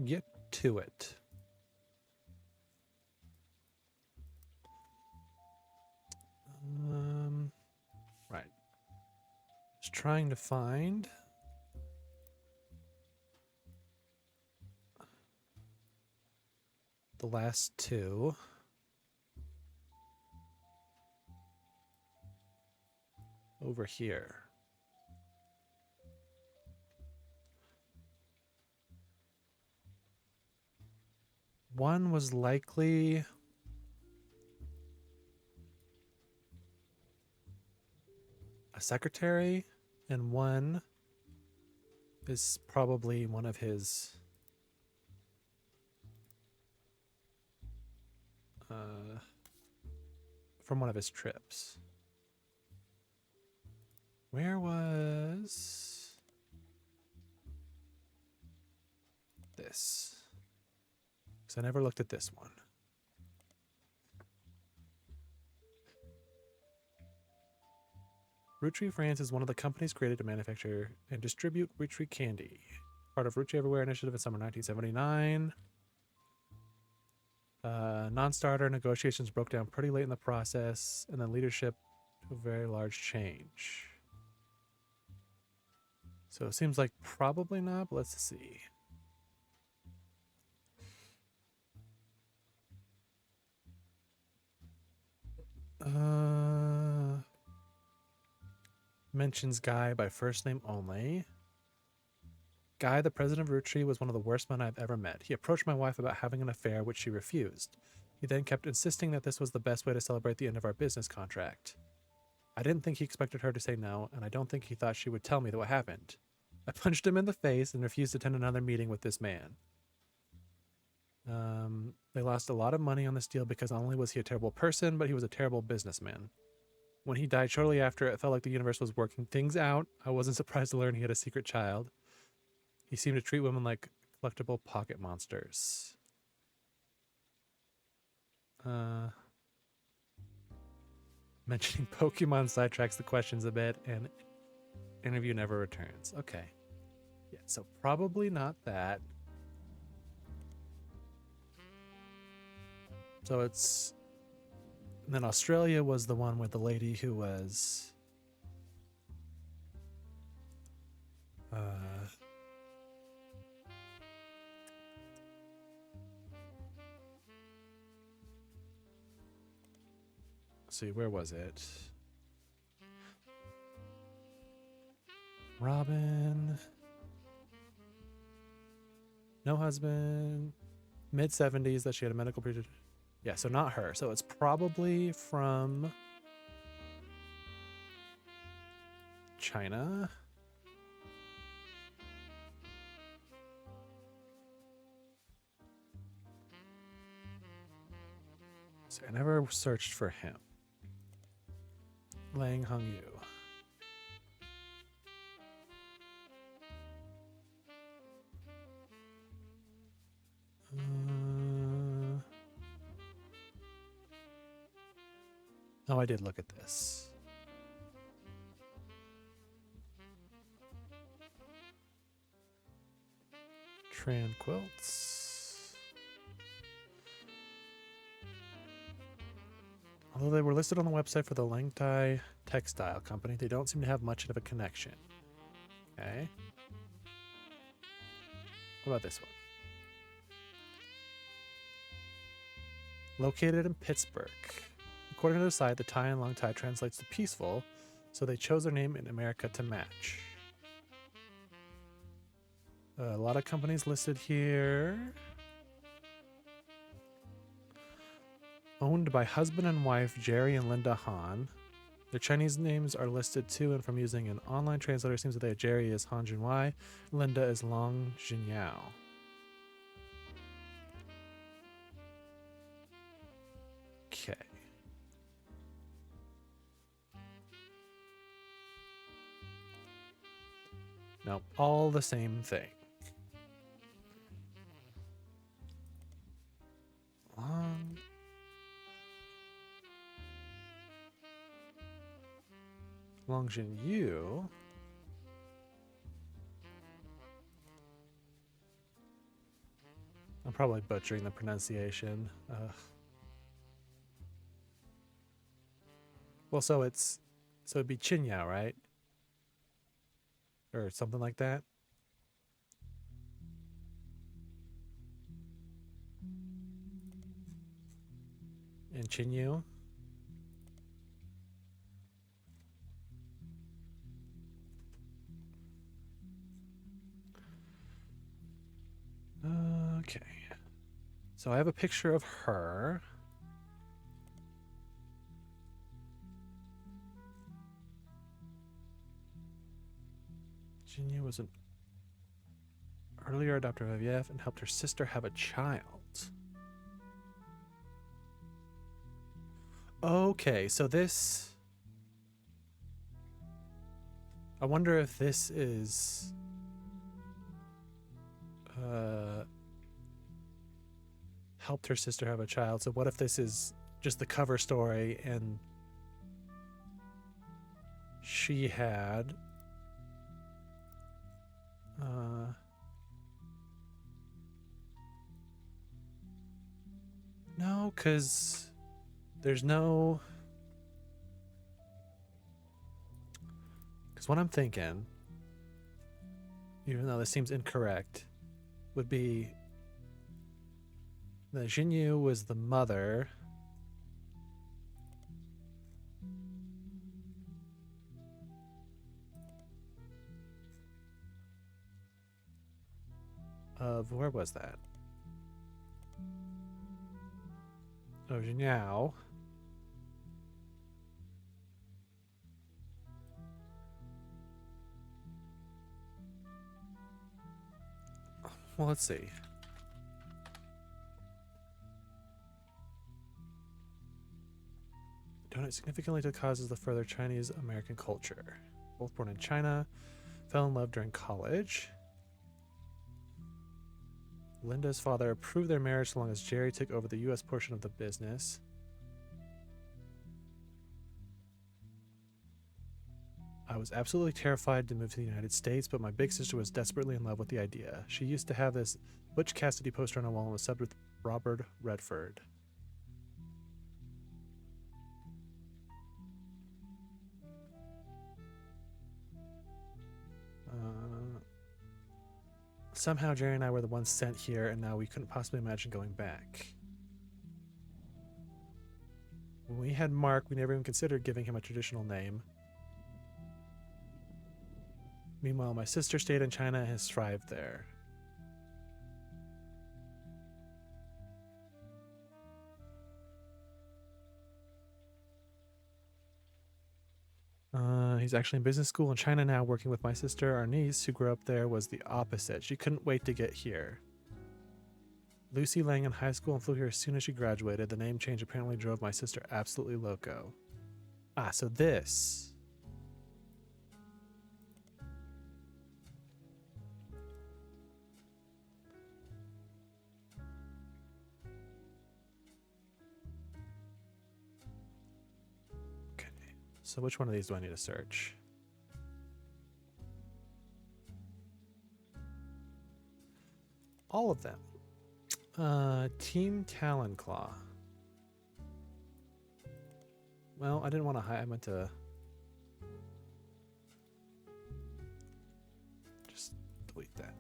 get to it. Right. Just trying to find the last two. Over here. One was likely a secretary, and one is probably one of his from one of his trips. Where was this? Because I never looked at this one. Roottrees France is one of the companies created to manufacture and distribute Roottrees candy. Part of Roottrees Everywhere initiative in summer 1979. Non-starter negotiations broke down pretty late in the process, and then leadership to a very large change. So it seems like probably not, but let's see. Mentions Guy by first name only. Guy, the president of Roottrees, was one of the worst men I've ever met. He approached my wife about having an affair, which she refused. He then kept insisting that this was the best way to celebrate the end of our business contract. I didn't think he expected her to say no, and I don't think he thought she would tell me that what happened. I punched him in the face and refused to attend another meeting with this man. They lost a lot of money on this deal because not only was he a terrible person, but he was a terrible businessman. When he died shortly after, it felt like the universe was working things out. I wasn't surprised to learn he had a secret child. He seemed to treat women like collectible pocket monsters. Mentioning Pokemon sidetracks the questions a bit, and interview never returns. Okay. Yeah, so probably not that. So it's... And then Australia was the one with the lady who was... let's see, where was it? Robin. No husband. Mid-70s that she had a medical procedure. Yeah, so not her. So it's probably from China. So I never searched for him. Lang Hongyu. Oh, I did look at this. Tran quilts. Although they were listed on the website for the Langtai Textile Company, they don't seem to have much of a connection. Okay. What about this one? Located in Pittsburgh. According to the site, the Tai in Long Tai translates to peaceful, so they chose their name in America to match. A lot of companies listed here. Owned by husband and wife Jerry and Linda Han. Their Chinese names are listed too, and from using an online translator, it seems that Jerry is Han Junwei, Linda is Long Jinyao. Okay. Now, all the same thing. Longjin Yu. I'm probably butchering the pronunciation. Well, so it'd be Chinyao, right? Or something like that. And Chinyu. Okay. So I have a picture of her. Jinyu was an earlier adopter of IVF and helped her sister have a child. Okay, so this... I wonder if this is... helped her sister have a child. So what if this is just the cover story and she had... no, because there's no... Because what I'm thinking, even though this seems incorrect, would be that Jinyu was the mother of... Where was that? Oh, Jinyao. Well, let's see. Donate significantly to causes the further Chinese-American culture. Both born in China, fell in love during college. Linda's father approved their marriage so long as Jerry took over the U.S. portion of the business. I was absolutely terrified to move to the United States, but my big sister was desperately in love with the idea. She used to have this Butch Cassidy poster on a wall and was subbed with Robert Redford. Somehow Jerry and I were the ones sent here, and now we couldn't possibly imagine going back. When we had Mark, we never even considered giving him a traditional name. Meanwhile, my sister stayed in China and has thrived there. He's actually in business school in China now, working with my sister. Our niece, who grew up there, was the opposite. She couldn't wait to get here. Lucy Lang in high school and flew here as soon as she graduated. The name change apparently drove my sister absolutely loco. Ah, so this... Okay, so which one of these do I need to search? All of them. Team Talon-Claw. Well, I didn't want to hide. I meant to just delete that.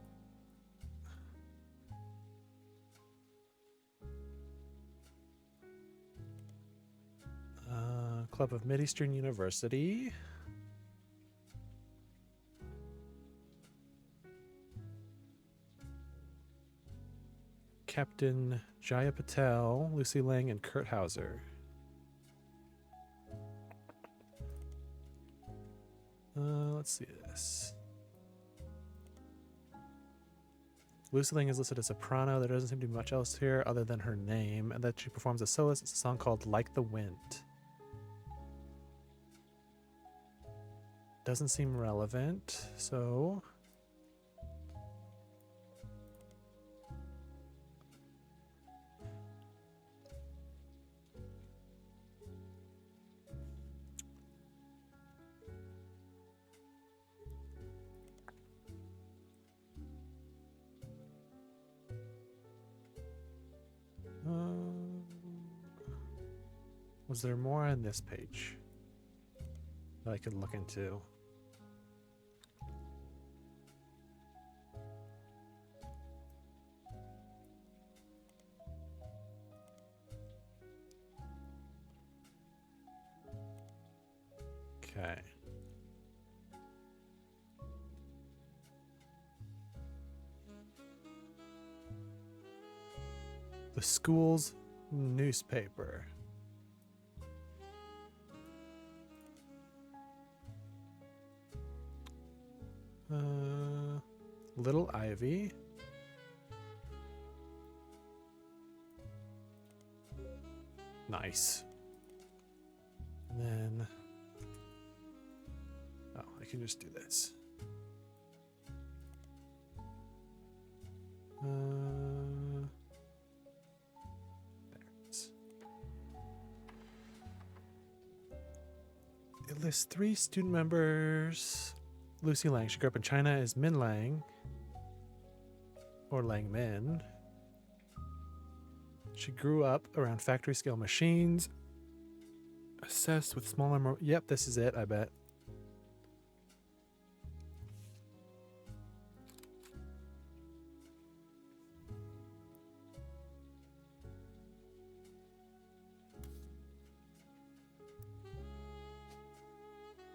Club of Mideastern University. Captain Jaya Patel, Lucy Lang, and Kurt Hauser. Let's see this. Lucy Lang is listed as soprano. There doesn't seem to be much else here other than her name, and that she performs as soloist. It's a song called Like the Wind. Doesn't seem relevant, so... Was there more on this page that I could look into? Okay. The school's newspaper. Little Ivy. Nice. And then, oh, I can just do this. There it is. It lists 3 student members. Lucy Lang. She grew up in China as Min Lang. Or Lang Min. She grew up around factory scale machines. Assessed with smaller... Yep, this is it, I bet.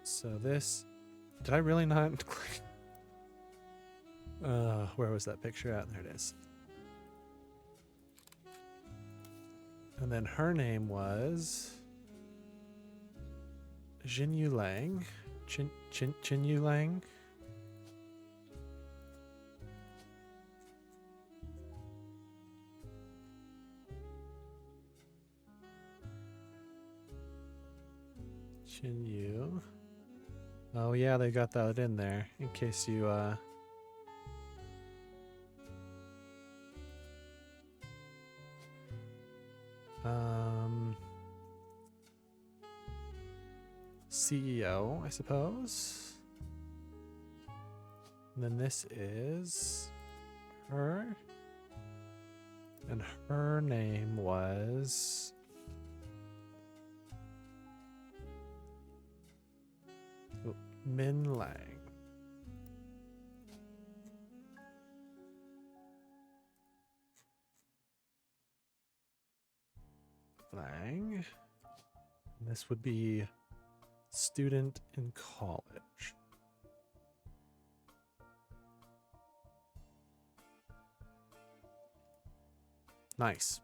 So this... Did I really not... where was that picture at? There it is. And then her name was... Jinyu Lang. Jinyu Lang. Jinyu. Oh yeah, they got that in there in case you CEO, I suppose. And then this is her. And her name was Min Lang. Lang. And this would be student in college. Nice.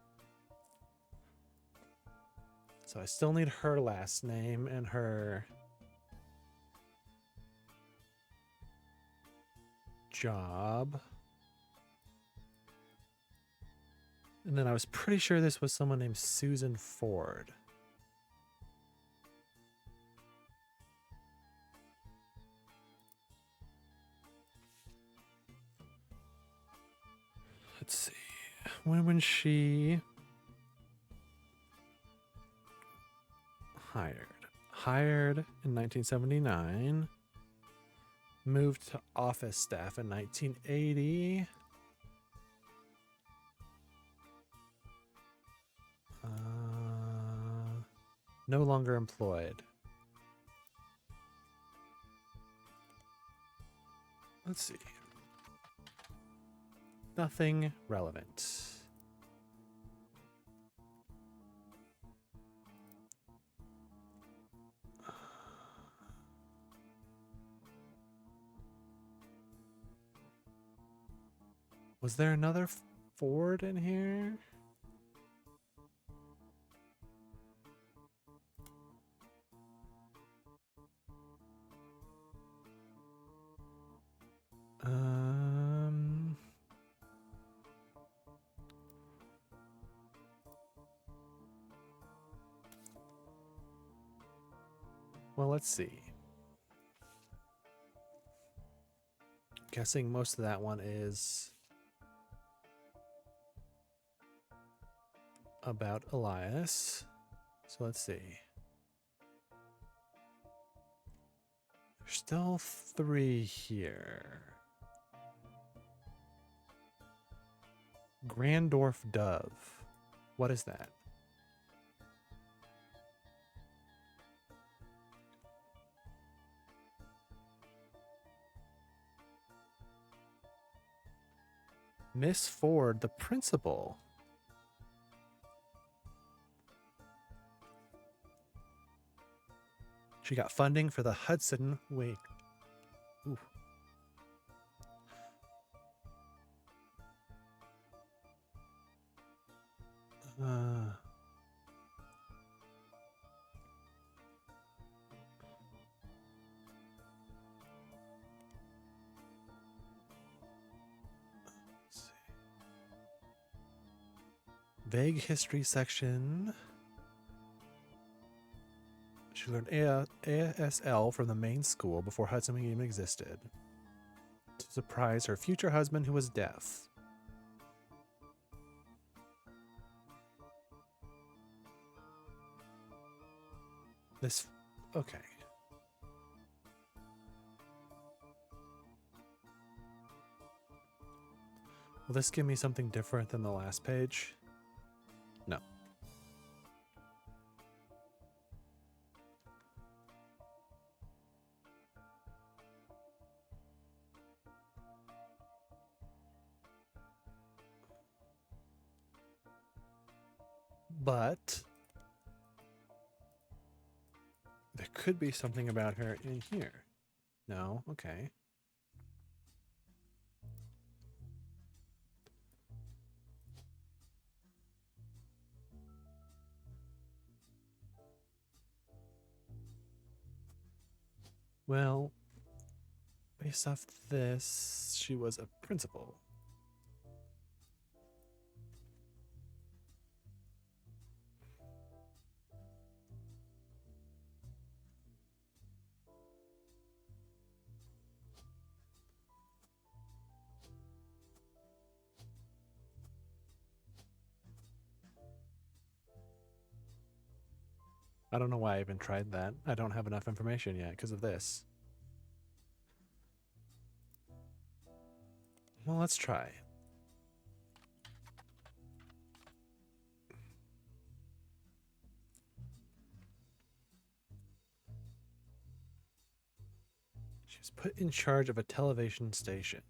So I still need her last name and her job. And then I was pretty sure this was someone named Susan Ford. Let's see. When she hired in 1979, moved to office staff in 1980. No longer employed. Let's see. Nothing relevant. Was there another Ford in here? Well, let's see. Guessing most of that one is about Elias. So let's see. There's still 3 here. Grandorf Dove. What is that? Miss Ford, the principal. She got funding for the Hudson. Wait. Ooh. Vague history section. She learned ASL from the main school before Hudson even existed. To surprise her future husband who was deaf. This... okay. Will this give me something different than the last page? No. But there could be something about her in here. No? Okay. Well, based off this, she was a principal. I don't know why I even tried that. I don't have enough information yet because of this. Well, let's try. She was put in charge of a television station.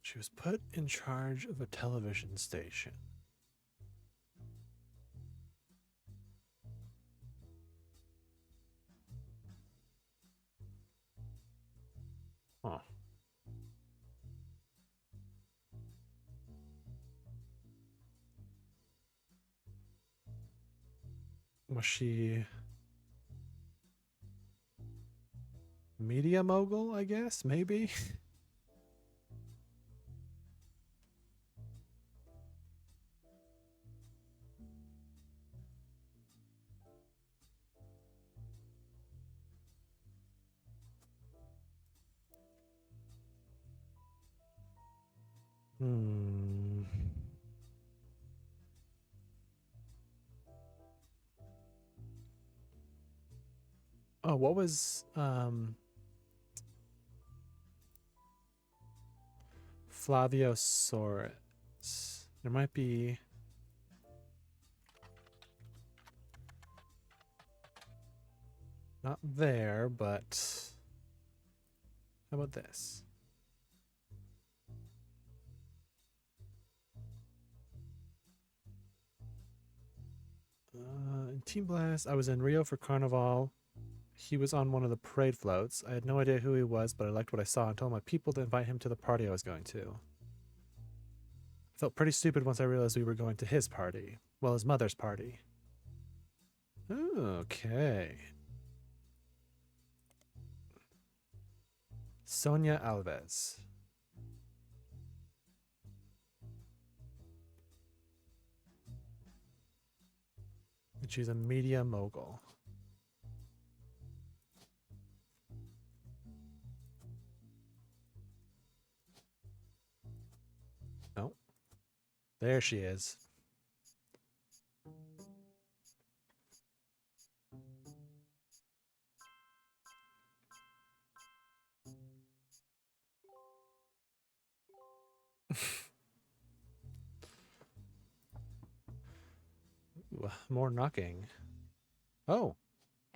She was put in charge of a television station. Huh. Was she media mogul, I guess? Maybe? Hmm. Oh, what was Flaviosaurus? There might be... not there, but... how about this? In Team Blast, I was in Rio for Carnival. He was on one of the parade floats. I had no idea who he was, but I liked what I saw and told my people to invite him to the party I was going to. I felt pretty stupid once I realized we were going to his party. Well, his mother's party. Okay. Sonia Alves. And she's a media mogul. Oh. There she is. more knocking. Oh,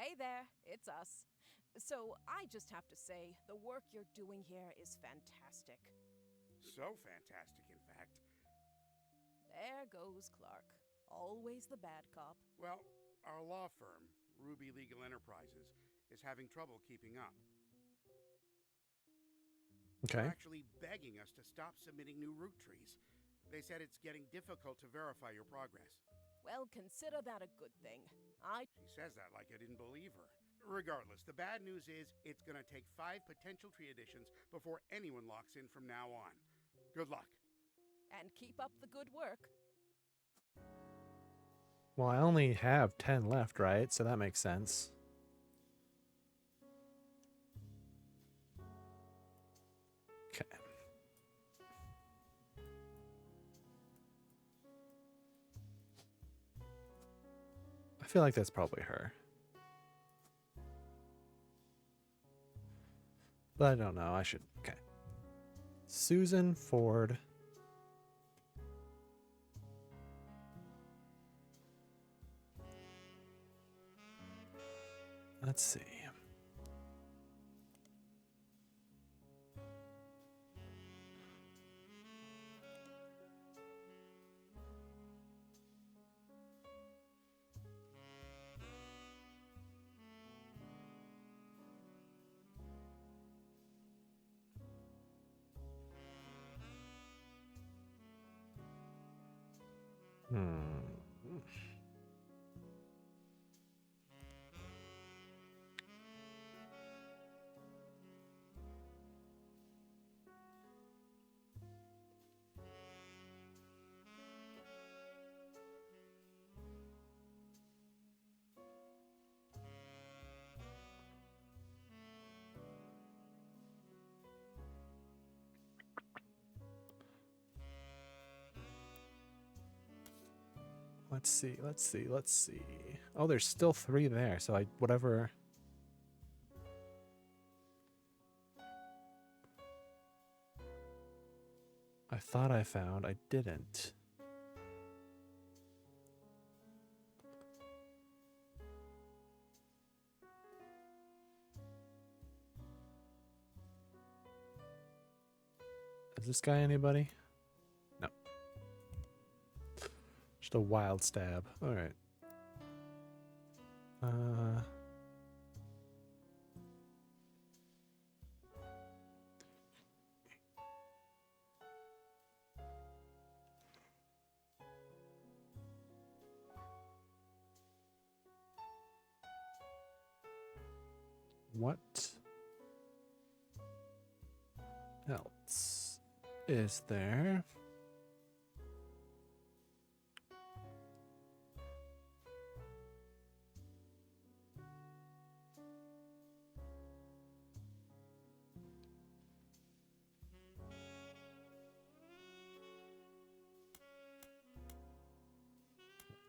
Hey there, it's us. So, I just have to say, the work you're doing here is fantastic. So fantastic, in fact. There goes Clark. Always the bad cop. Well, our law firm, Ruby Legal Enterprises, is having trouble keeping up. They're okay. actually begging us to stop submitting new Roottrees. They said it's getting difficult to verify your progress. Well, consider that a good thing. She says that like I didn't believe her. Regardless, the bad news is it's going to take 5 potential tree additions before anyone locks in from now on. Good luck. And keep up the good work. Well, I only have 10 left, right? So that makes sense. Okay. I feel like that's probably her. But I don't know. I should. Okay. Susan Ford. Let's see. Let's see. Let's see. Let's see. Oh, there's still 3 there. So whatever. I thought I found, I didn't. Is this guy anybody? No. Just a wild stab. All right. What else is there?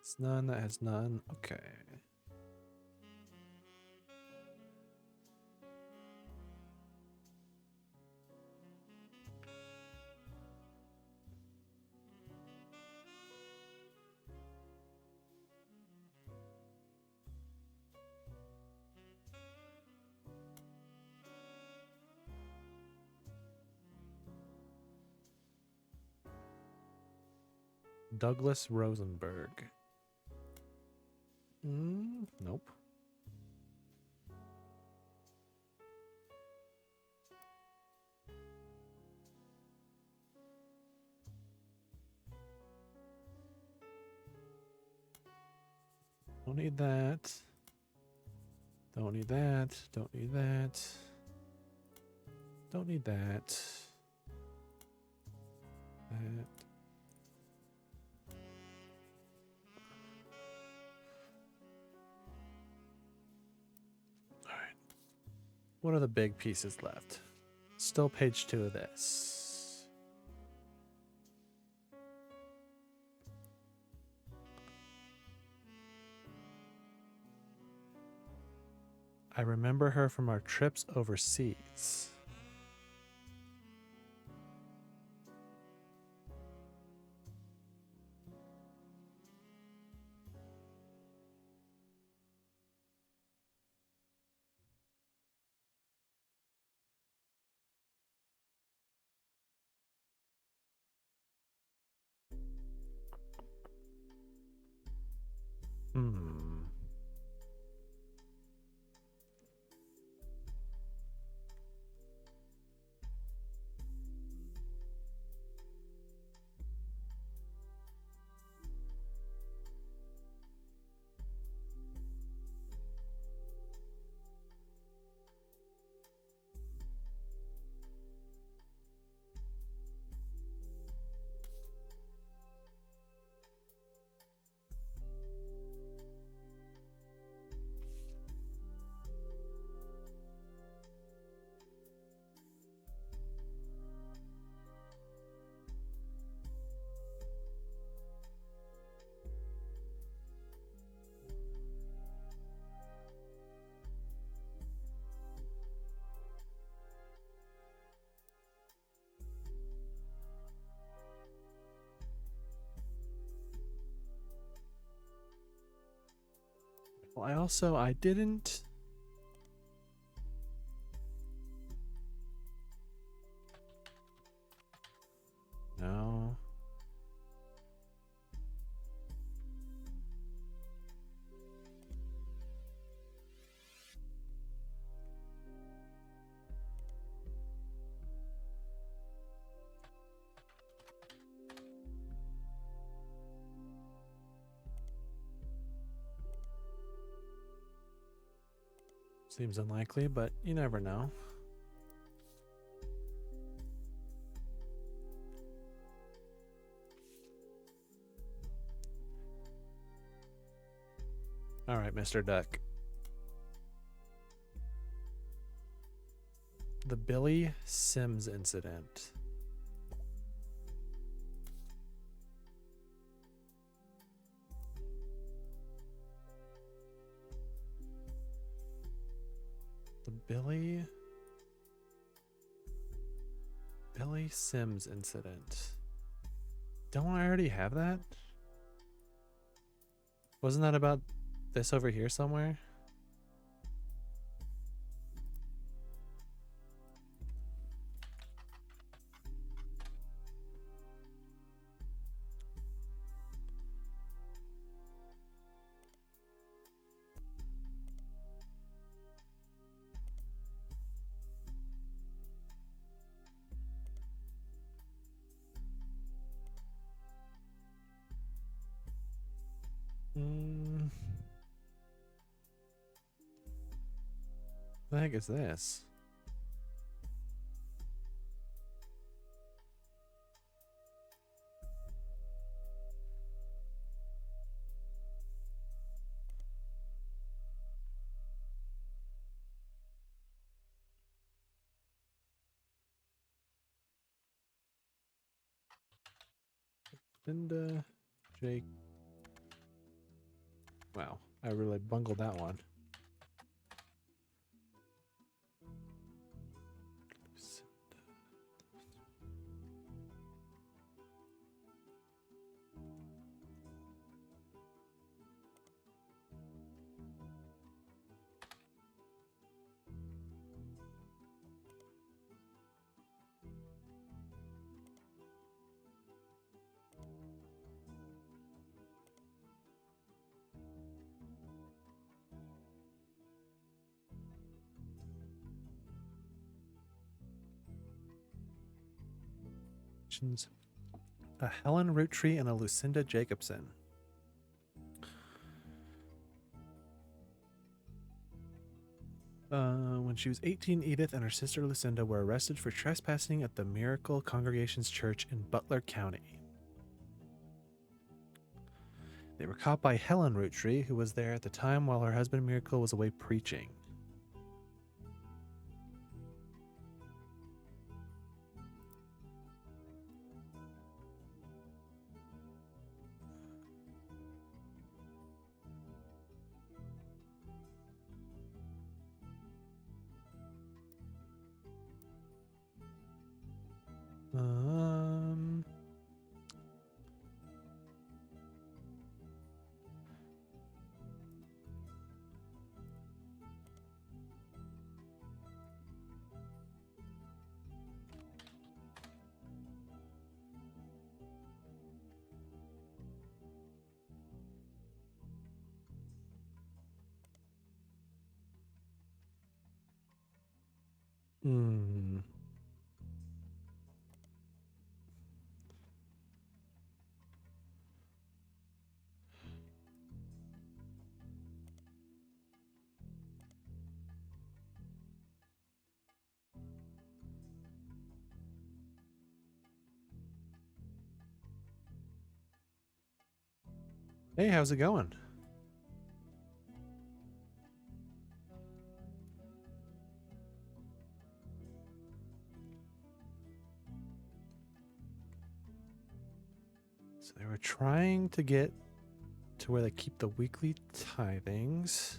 It's none. That has none. Okay. Douglas Rosenberg. Nope. Don't need that. Don't need that. Don't need that. Don't need that. That. All right. What are the big pieces left? Still page 2 of this. I remember her from our trips overseas. Hmm. Well, I didn't. No. Seems unlikely, but you never know. All right, Mr. Duck. The Billy Sims incident. The Billy Sims incident. Don't I already have that? Wasn't that about this over here somewhere? What the heck is this? Linda Jake. Wow, I really bungled that one. A Helen Rootree and a Lucinda Jacobson. When she was 18, Edith and her sister Lucinda were arrested for trespassing at the Miracle Congregation's church in Butler County. They were caught by Helen Rootree, who was there at the time while her husband Miracle was away preaching. Hmm. Hey, how's it going? So they were trying to get to where they keep the weekly tithings.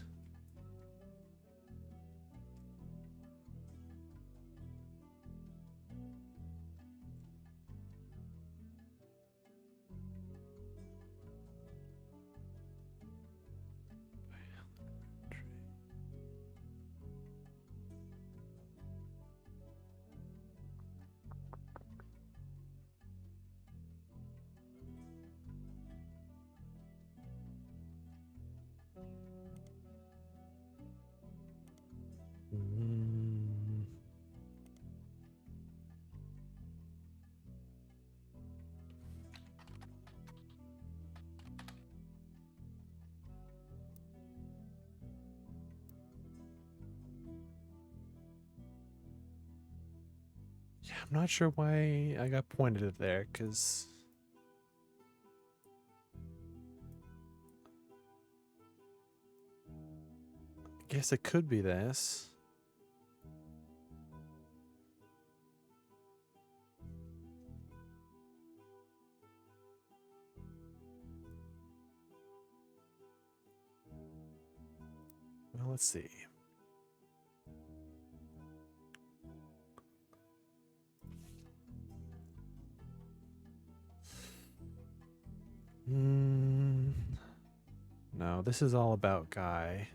Mm. Yeah, I'm not sure why I got pointed at there, because I guess it could be this. Well, let's see. No, this is all about Guy.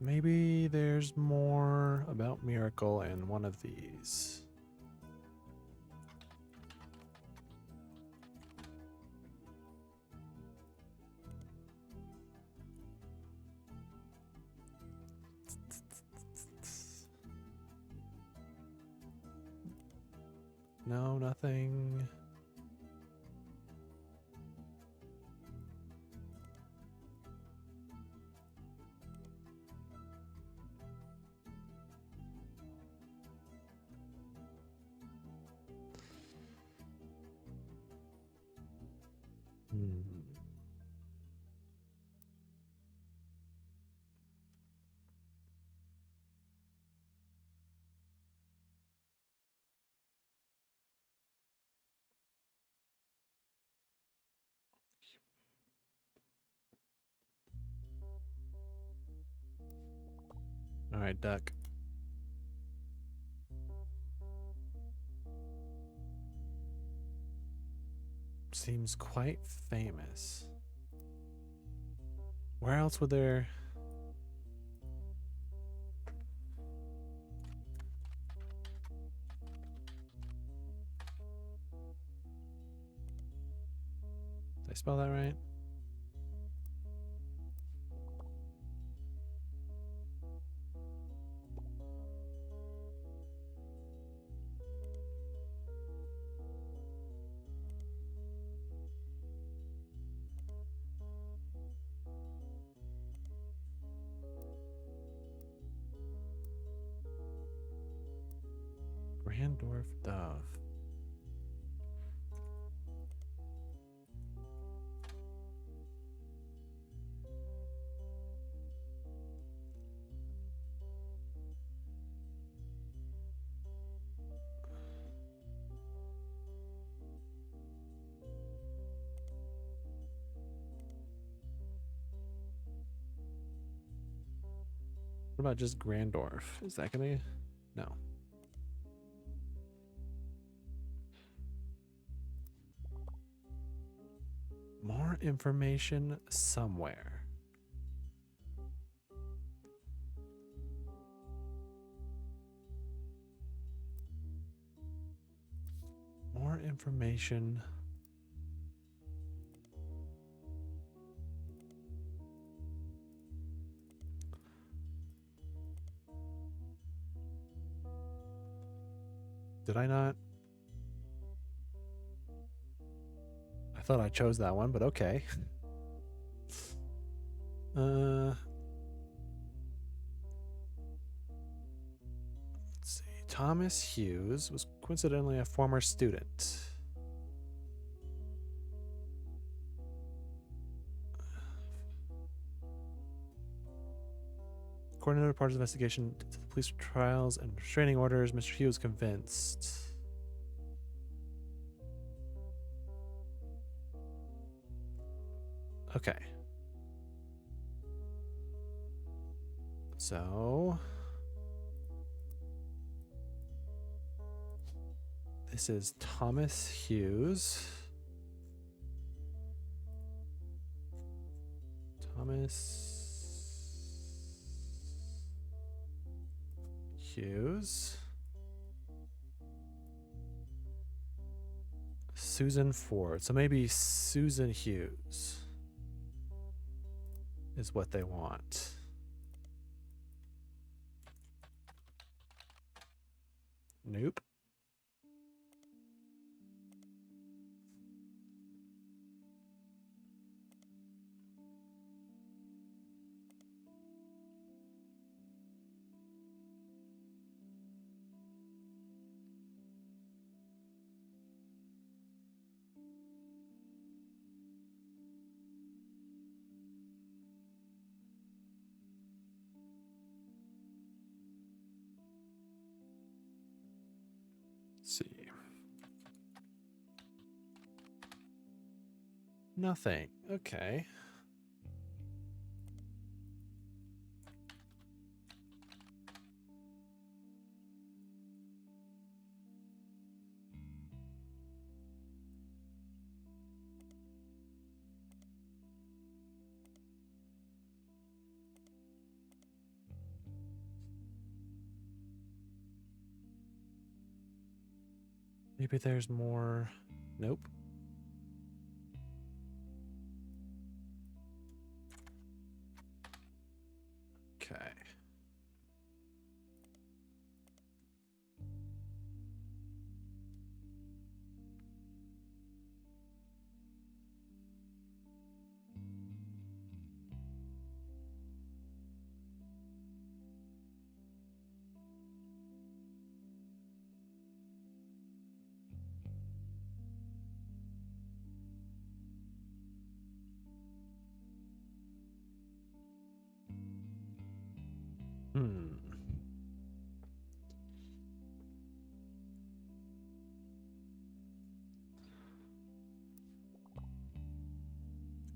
Maybe there's more about Miracle in one of these. No, nothing. Hmm. All right, Duck. Seems quite famous. Where else would there... Did I spell that right? Grandorf Dove. What about just Grandorf? Is that gonna... No. More information somewhere. More information. Did I not? I thought I chose that one, but okay. Let's see. Thomas Hughes was coincidentally a former student. According to the parts of the investigation, to the police trials and restraining orders, Mr. Hughes convinced. Okay. So this is Thomas Hughes. Thomas Hughes. Susan Ford. So maybe Susan Hughes is what they want. Nope. Let's see. Nothing. Okay. Maybe there's more. Nope. Okay. Hmm.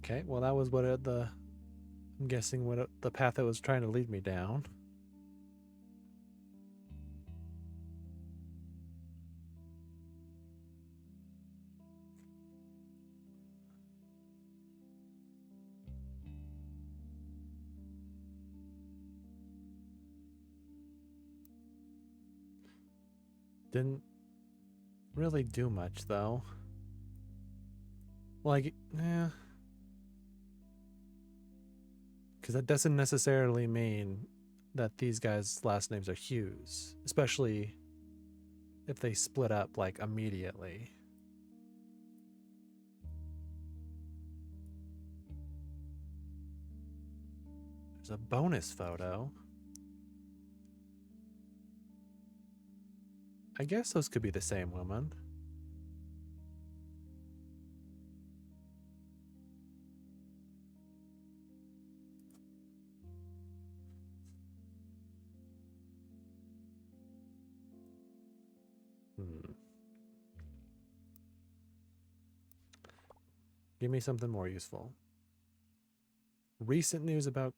Okay, well that was what I'm guessing what the path it was trying to lead me down. Didn't really do much though. Like, yeah. Because that doesn't necessarily mean that these guys' last names are Hughes, especially if they split up like immediately. There's a bonus photo. I guess those could be the same woman. Give me something more useful. Recent news about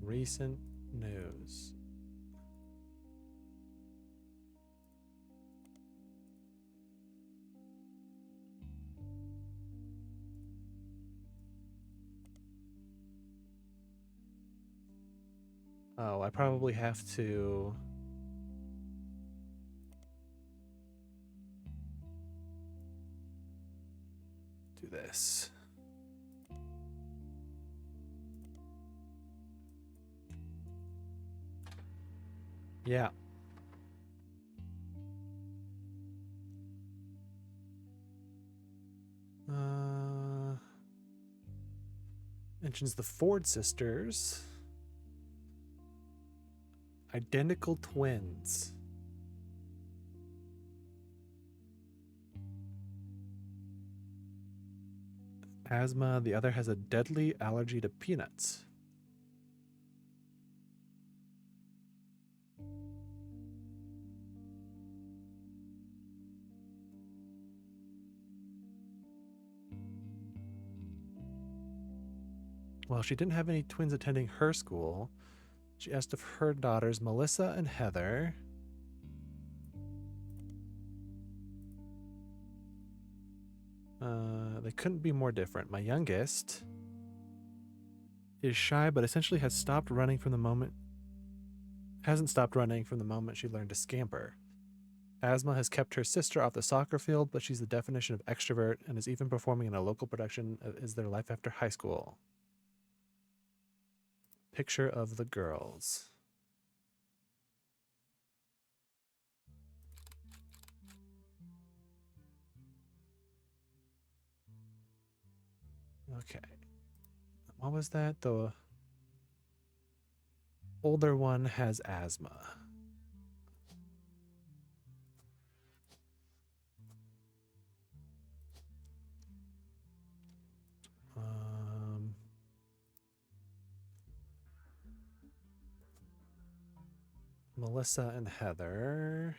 recent news. Oh, I probably have to do this. Yeah. Mentions the Ford sisters. Identical twins. Asthma, the other has a deadly allergy to peanuts. Well, she didn't have any twins attending her school. She asked if her daughters, Melissa and Heather, they couldn't be more different. My youngest is shy, but essentially hasn't stopped running from the moment she learned to scamper. Asthma has kept her sister off the soccer field, but she's the definition of extrovert and is even performing in a local production of Is Their Life After High School. Picture of the girls. Okay. What was that? The older one has asthma. Melissa and Heather.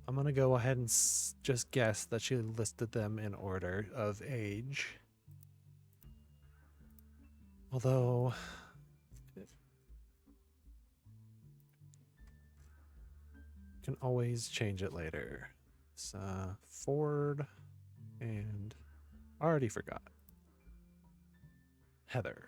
I'm going to go ahead and just guess that she listed them in order of age. Although, can always change it later. It's Ford and already forgot. Heather.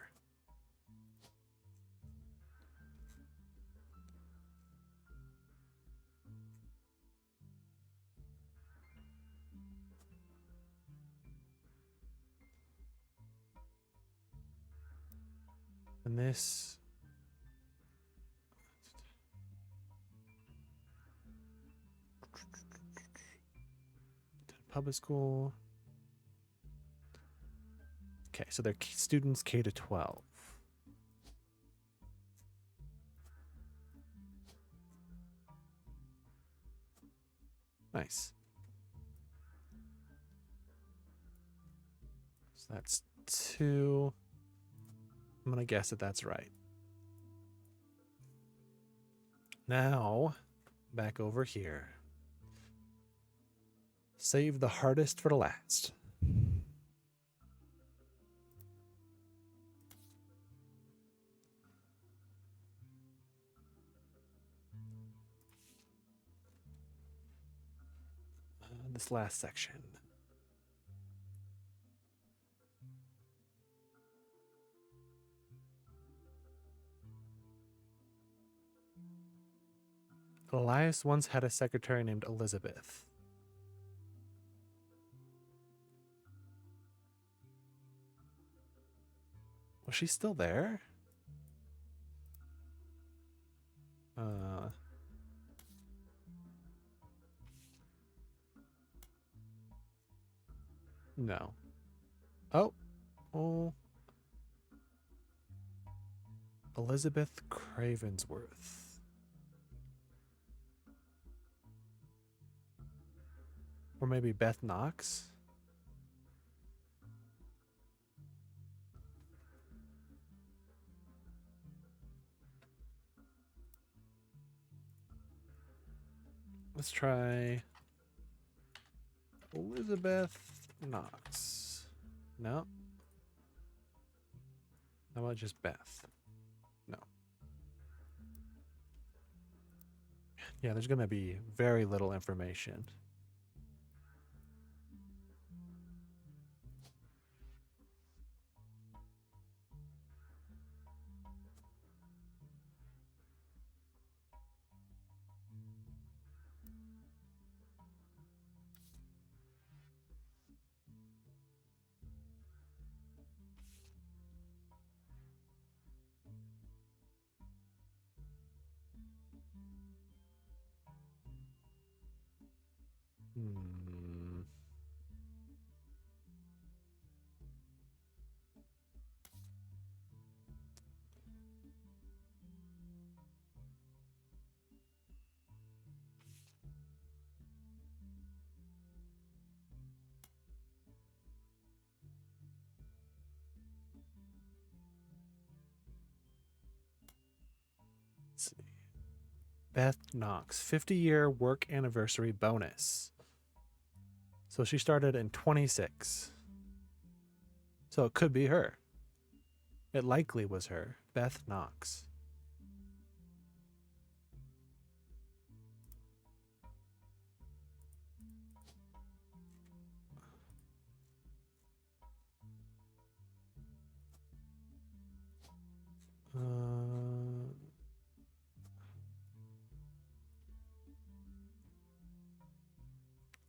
And this public school. Okay, so they're students K to 12. Nice. So that's 2. I'm going to guess that that's right. Now, back over here. Save the hardest for the last. This last section. Elias once had a secretary named Elizabeth. Was she still there? No. Oh. Elizabeth Cravensworth. Or maybe Beth Knox? Let's try Elizabeth Knox. No. How about just Beth? No. Yeah, there's going to be very little information. Hmm. Let's see. Beth Knox, 50-year work anniversary bonus. So she started in 26. So it could be her. It likely was her, Beth Knox.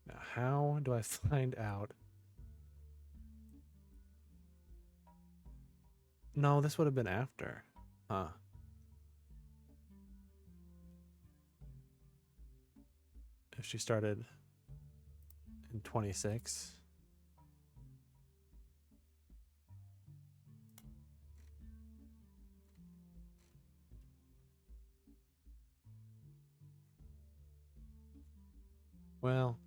Now, how do I find out? No, this would have been after. Huh. If she started in 26. Well,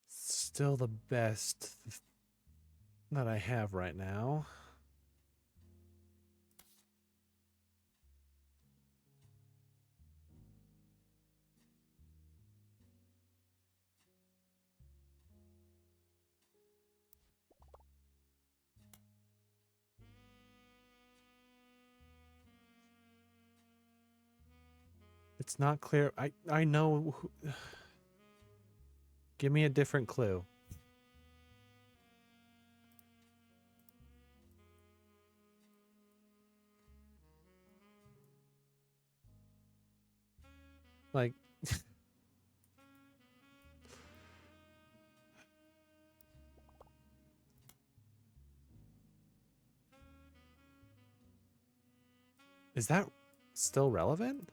still the best that I have right now. It's not clear. I know. Give me a different clue. Like, is that still relevant?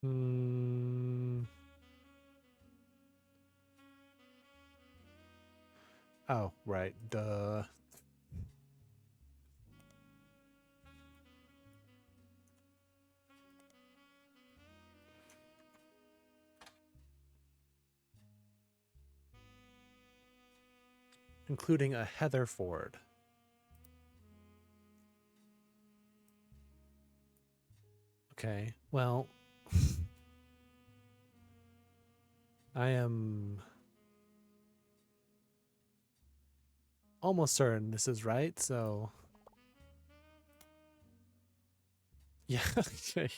Hmm. Oh, right. Duh. Including a Heatherford. Okay, well, I am almost certain this is right, so yeah. Okay.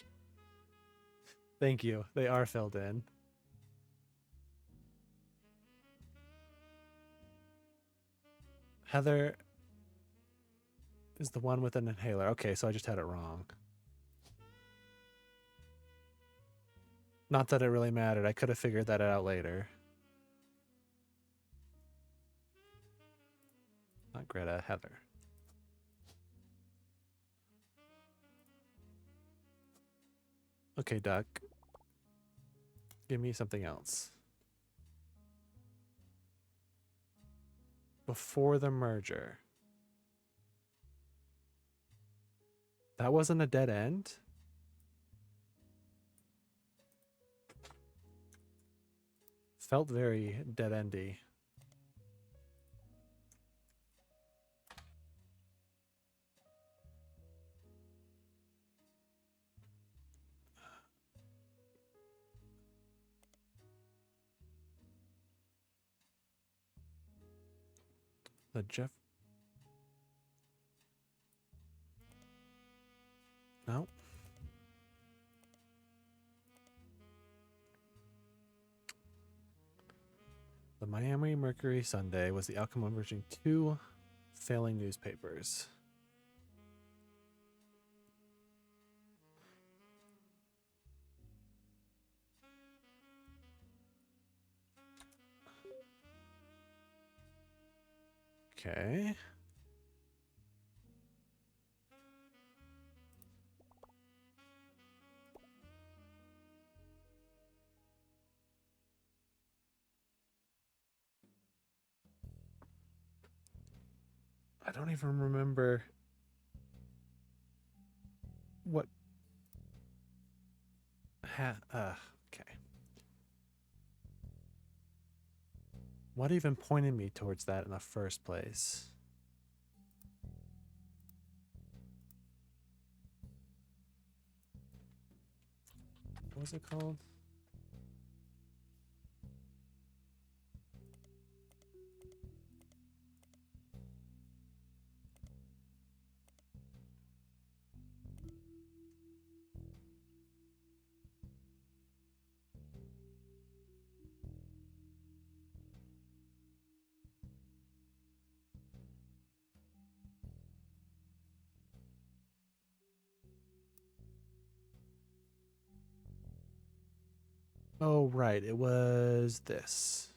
Thank you. They are filled in. Heather is the one with an inhaler. Okay, so I just had it wrong. Not that it really mattered. I could have figured that out later. Not Greta, Heather. Okay, Duck. Give me something else. Before the merger. That wasn't a dead end? felt very dead-endy. The Jeff... No. The Miami Mercury Sunday was the outcome of merging two failing newspapers. Okay. I don't even remember what okay. What even pointed me towards that in the first place? What was it called? Oh, right. It was this.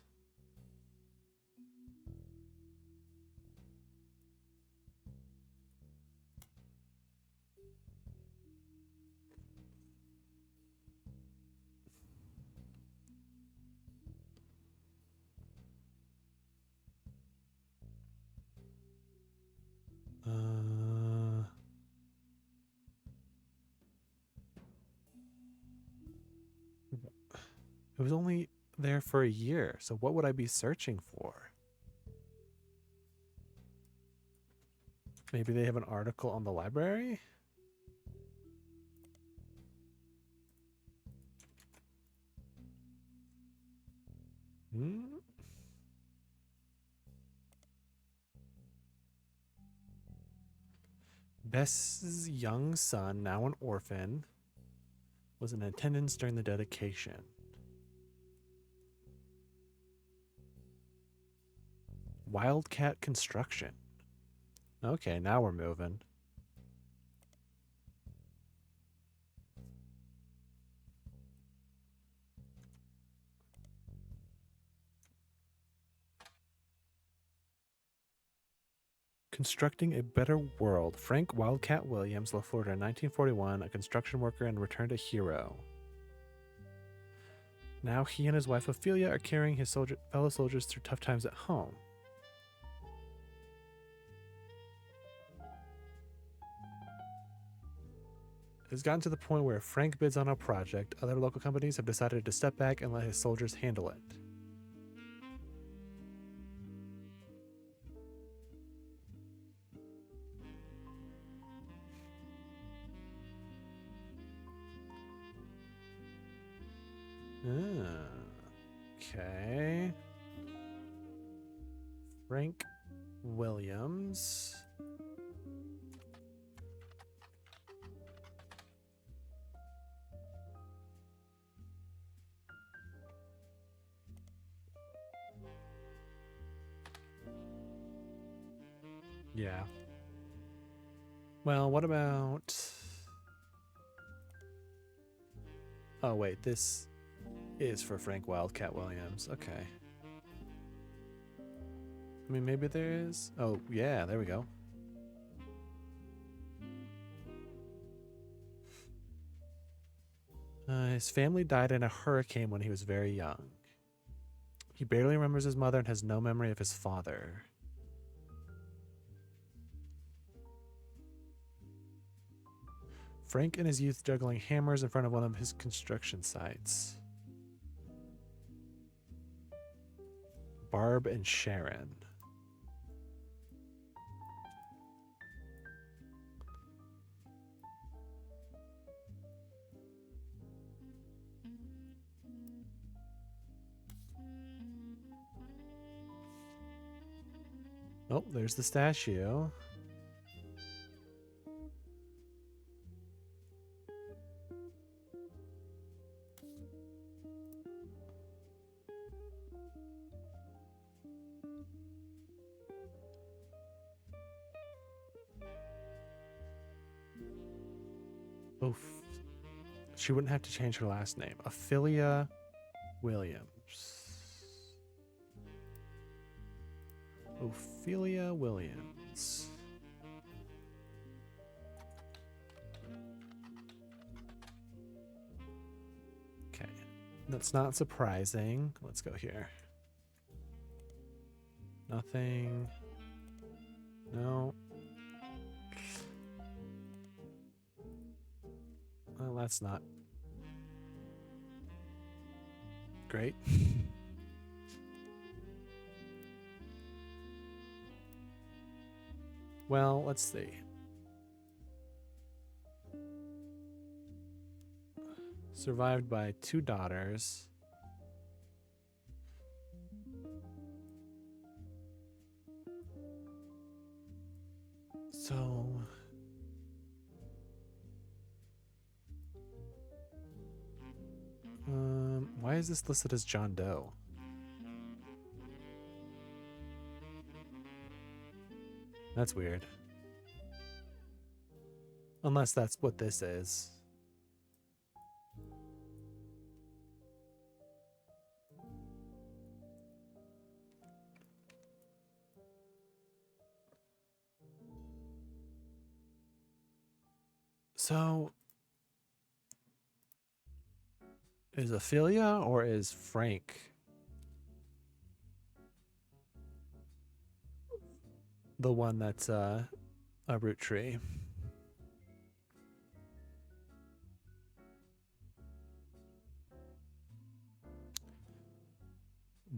It was only there for a year, so what would I be searching for? Maybe they have an article on the library? Hmm? Bess's young son, now an orphan, was in attendance during the dedication. Wildcat Construction. Okay, now we're moving. Constructing a Better World. Frank Wildcat Williams left Florida in 1941, a construction worker and returned a hero. Now he and his wife Ophelia are carrying his fellow soldiers through tough times at home. It's gotten to the point where if Frank bids on a project, other local companies have decided to step back and let his soldiers handle it. Okay. Frank Williams. Yeah. Well, what about... Oh, wait, this is for Frank Wildcat Williams. Okay. I mean, maybe there is... Oh, yeah, there we go. His family died in a hurricane when he was very young. He barely remembers his mother and has no memory of his father. Frank in his youth juggling hammers in front of one of his construction sites. Barb and Sharon. Oh, there's the statue. Oof. She wouldn't have to change her last name. Ophelia Williams. Ophelia Williams. Okay. That's not surprising. Let's go here. Nothing. No. Well, that's not great. Well, let's see. Survived by 2 daughters. So why is this listed as John Doe? That's weird. Unless that's what this is. So, is Ophelia or is Frank the one that's a root tree?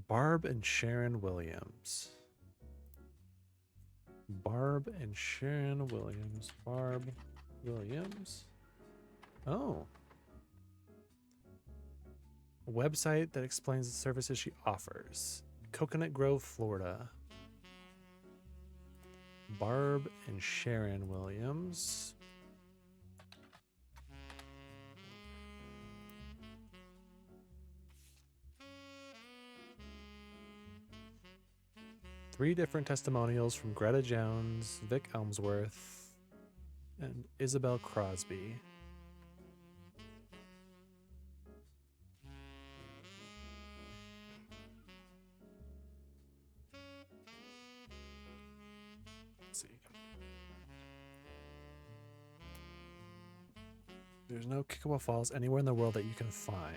Barb and Sharon Williams. Barb and Sharon Williams. Barb Williams. Oh. A website that explains the services she offers. Coconut Grove, Florida. Barb and Sharon Williams. Three different testimonials from Greta Jones, Vic Elmsworth, and Isabel Crosby. Let's see. There's no Kickable Falls anywhere in the world that you can find.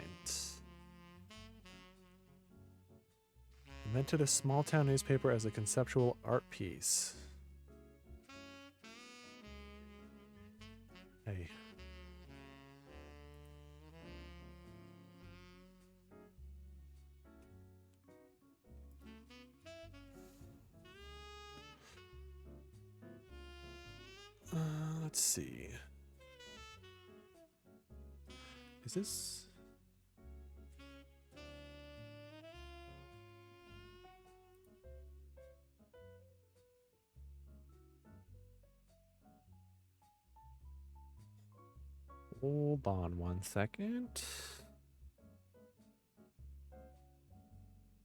Invented a small town newspaper as a conceptual art piece. Hey. Let's see. Is this? Hold on one second.